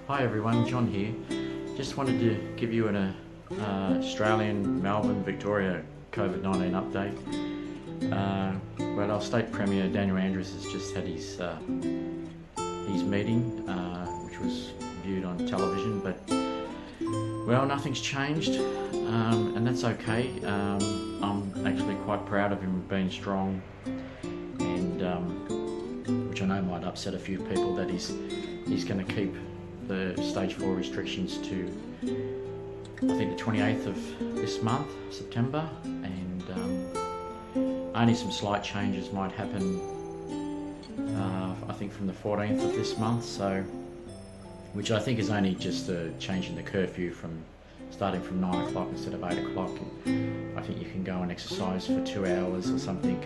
Hi everyone, John here. Just wanted to give you an Australian, Melbourne, Victoria Covid-19 update. Well, our State Premier Daniel Andrews has just had his meeting, which was viewed on television, but well, nothing's changed, and that's okay. I'm actually quite proud of him being strong, and which I know might upset a few people, that he's going to keep the stage 4 restrictions to, I think, the 28th of this month, September, and only some slight changes might happen, I think, from the 14th of this month, so, which I think is only just a change in the curfew from starting from 9 o'clock instead of 8 o'clock. I think you can go and exercise for 2 hours or something.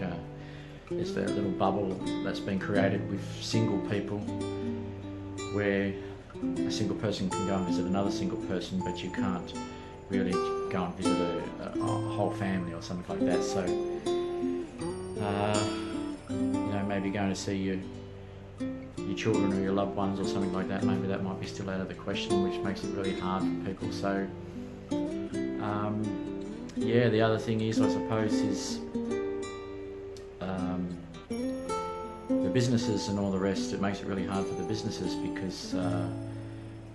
There's that little bubble that's been created with single people, where a single person can go and visit another single person, but you can't really go and visit a whole family or something like that. So, maybe going to see your children or your loved ones or something like that, maybe that might be still out of the question, which makes it really hard for people. So, the other thing is, I suppose, is the businesses and all the rest. It makes it really hard for the businesses because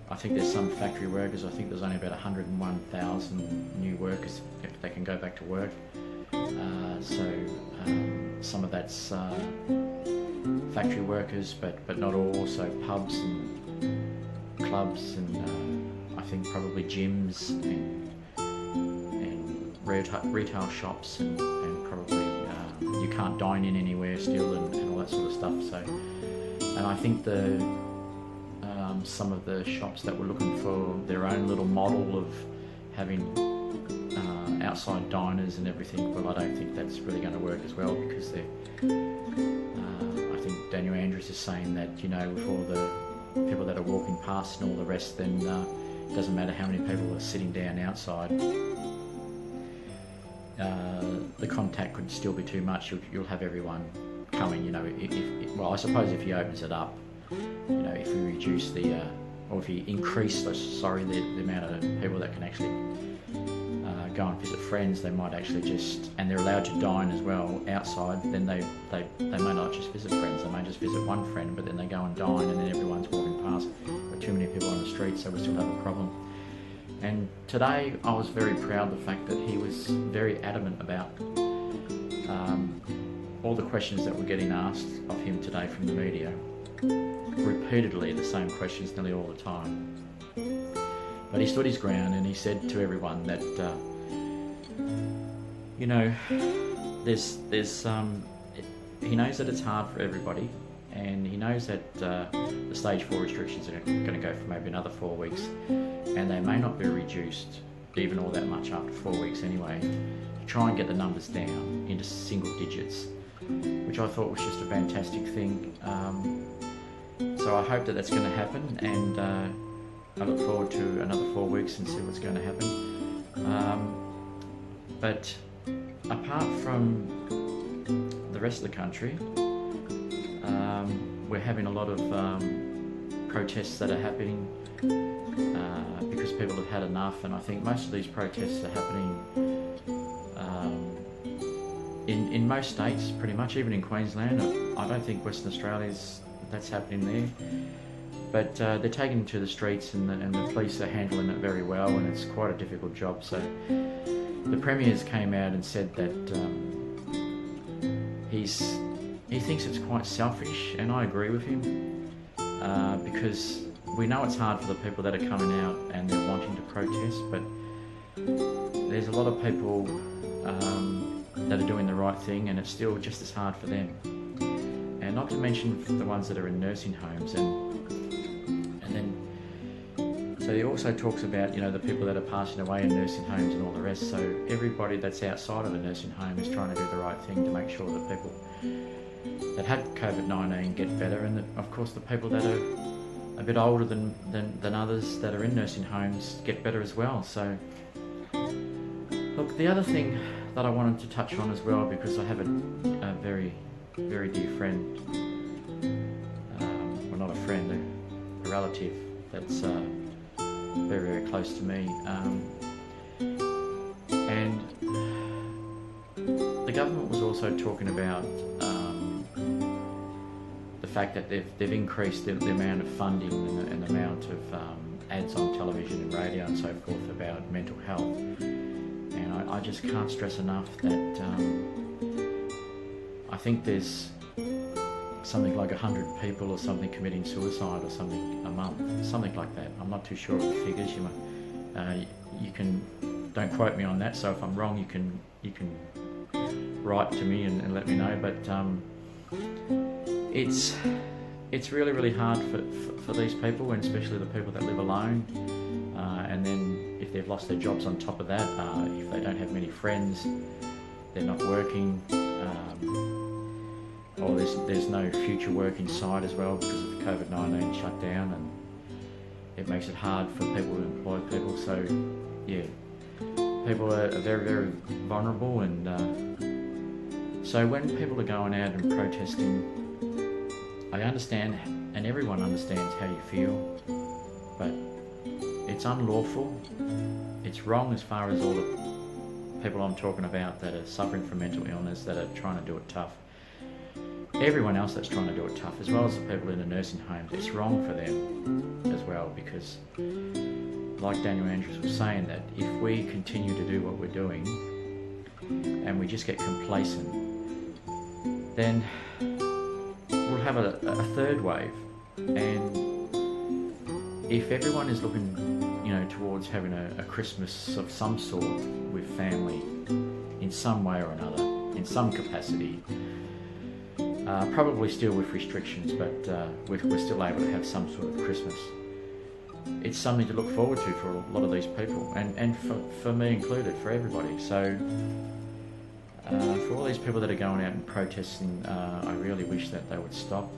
I think there's some factory workers, I think there's only about 101,000 new workers if they can go back to work. Some of that's factory workers, but not all. Also pubs and clubs, and I think probably gyms and retail shops, and probably you can't dine in anywhere still, and all that sort of stuff. So, and I think some of the shops that were looking for their own little model of having outside diners and everything, well, I don't think that's really going to work as well, because I think Daniel Andrews is saying that, with all the people that are walking past and all the rest, then it doesn't matter how many people are sitting down outside. The contact could still be too much. You'll have everyone coming, well, I suppose if he opens it up, if we reduce or if he increase the amount of people that can actually go and visit friends, they might actually just, and they're allowed to dine as well outside, then they may not just visit friends, they may just visit one friend, but then they go and dine, and then everyone's walking past. Got too many people on the street, so we still have a problem. And today I was very proud of the fact that he was very adamant about all the questions that were getting asked of him today from the media. Repeatedly the same questions nearly all the time. But he stood his ground, and he said to everyone that, he knows that it's hard for everybody, and he knows that the stage 4 restrictions are going to go for maybe another 4 weeks, and they may not be reduced even all that much after 4 weeks anyway, to try and get the numbers down into single digits, which I thought was just a fantastic thing. So I hope that that's going to happen, and I look forward to another 4 weeks and see what's going to happen. But apart from the rest of the country, we're having a lot of protests that are happening because people have had enough, and I think most of these protests are happening in most states, pretty much, even in Queensland. I don't think Western Australia's that's happening there, but they're taken to the streets, and the police are handling it very well, and it's quite a difficult job. So the Premier's came out and said that he thinks it's quite selfish, and I agree with him, because we know it's hard for the people that are coming out and they're wanting to protest, but there's a lot of people that are doing the right thing, and it's still just as hard for them. And not to mention for the ones that are in nursing homes, and then so he also talks about the people that are passing away in nursing homes and all the rest. So everybody that's outside of a nursing home is trying to do the right thing to make sure that people that had COVID-19 get better, and of course the people that are a bit older than others that are in nursing homes get better as well. So look, the other thing that I wanted to touch on as well, because I have a very, very dear friend, well, not a friend, a relative that's very, very close to me. And the government was also talking about the fact that they've increased the amount of funding and the amount of ads on television and radio and so forth about mental health. And I just can't stress enough that I think there's something like 100 people or something committing suicide or something a month, something like that. I'm not too sure of the figures. You can, don't quote me on that. So if I'm wrong, you can write to me and let me know. But it's really, really hard for these people, and especially the people that live alone. And then if they've lost their jobs on top of that, if they don't have many friends, they're not working. Or there's no future work inside as well because of Covid-19 shutdown, and it makes it hard for people to employ people. So yeah, people are very, very vulnerable, and so when people are going out and protesting, I understand, and everyone understands how you feel, but it's unlawful, it's wrong as far as all the people I'm talking about that are suffering from mental illness, that are trying to do it tough. Everyone else that's trying to do it tough, as well as the people in the nursing homes, it's wrong for them as well, because like Daniel Andrews was saying, that if we continue to do what we're doing and we just get complacent, then we'll have a third wave. And if everyone is looking, towards having a Christmas of some sort with family in some way or another, in some capacity, probably still with restrictions, but we're still able to have some sort of Christmas. It's something to look forward to for a lot of these people, and for me included, for everybody. So for all these people that are going out and protesting, I really wish that they would stop.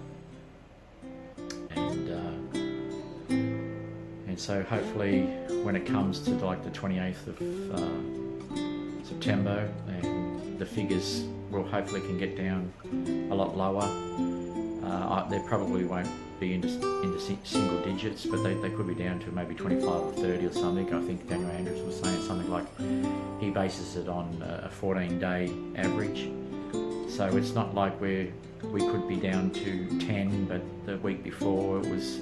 And so hopefully when it comes to like the 28th of September, and the figures hopefully can get down a lot lower. They probably won't be into single digits, but they could be down to maybe 25 or 30 or something. I think Daniel Andrews was saying something like he bases it on a 14-day average. So it's not like we could be down to 10, but the week before it was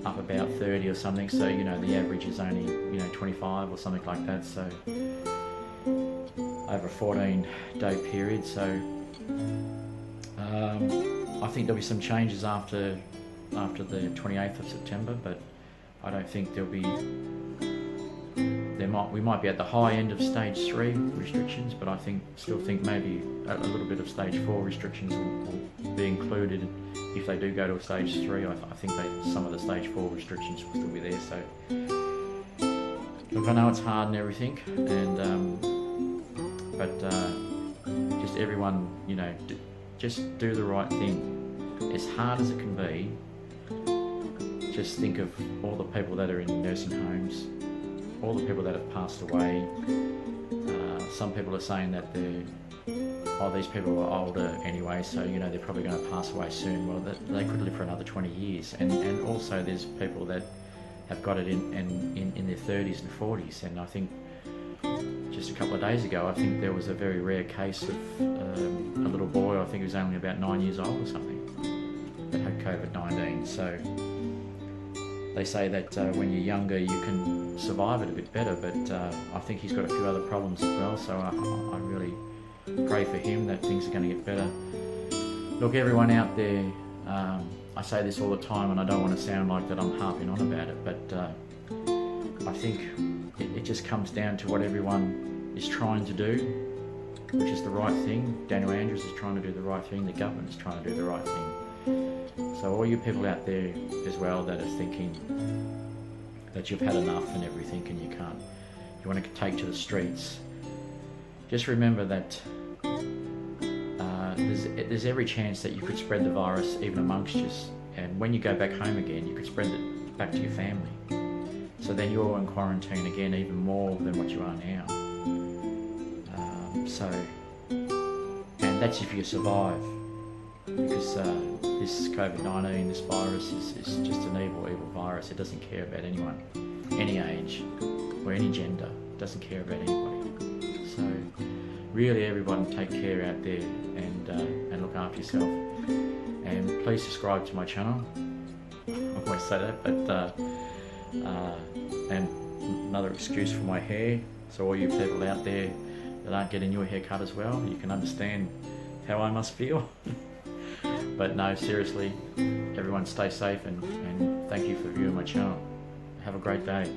up about 30 or something. So the average is only 25 or something like that. So over a 14-day period. So I think there'll be some changes after the 28th of September, but I don't think there'll be. We might be at the high end of stage 3 restrictions, but I still think maybe a little bit of stage 4 restrictions will be included if they do go to a stage 3. I think some of the stage 4 restrictions will still be there. So look, I know it's hard and everything, and but just everyone, just do the right thing. As hard as it can be, just think of all the people that are in nursing homes, all the people that have passed away. Some people are saying that these people are older anyway, so they're probably going to pass away soon. Well, they could live for another 20 years, and also there's people that have got it in their 30s and 40s, and I think just a couple of days ago, I think there was a very rare case of a little boy, I think he was only about 9 years old or something, that had Covid-19. So they say that when you're younger you can survive it a bit better, but I think he's got a few other problems as well, so I really pray for him that things are going to get better. Look, everyone out there, I say this all the time and I don't want to sound like that I'm harping on about it, but I think it just comes down to what everyone is trying to do, which is the right thing. Daniel Andrews is trying to do the right thing, the government is trying to do the right thing. So all you people out there as well that are thinking that you've had enough and everything and you want to take to the streets, just remember that there's every chance that you could spread the virus even amongst you, and when you go back home again you could spread it back to your family. So then you're in quarantine again even more than what you are now. And that's if you survive. because this Covid-19, this virus is just an evil virus. It doesn't care about anyone, any age or any gender. It doesn't care about anybody. So really, everyone take care out there and look after yourself. And please subscribe to my channel. I always say that, but and another excuse for my hair. So all you people out there that aren't getting your hair cut as well, you can understand how I must feel. But no, seriously, everyone stay safe and thank you for viewing my channel. Have a great day.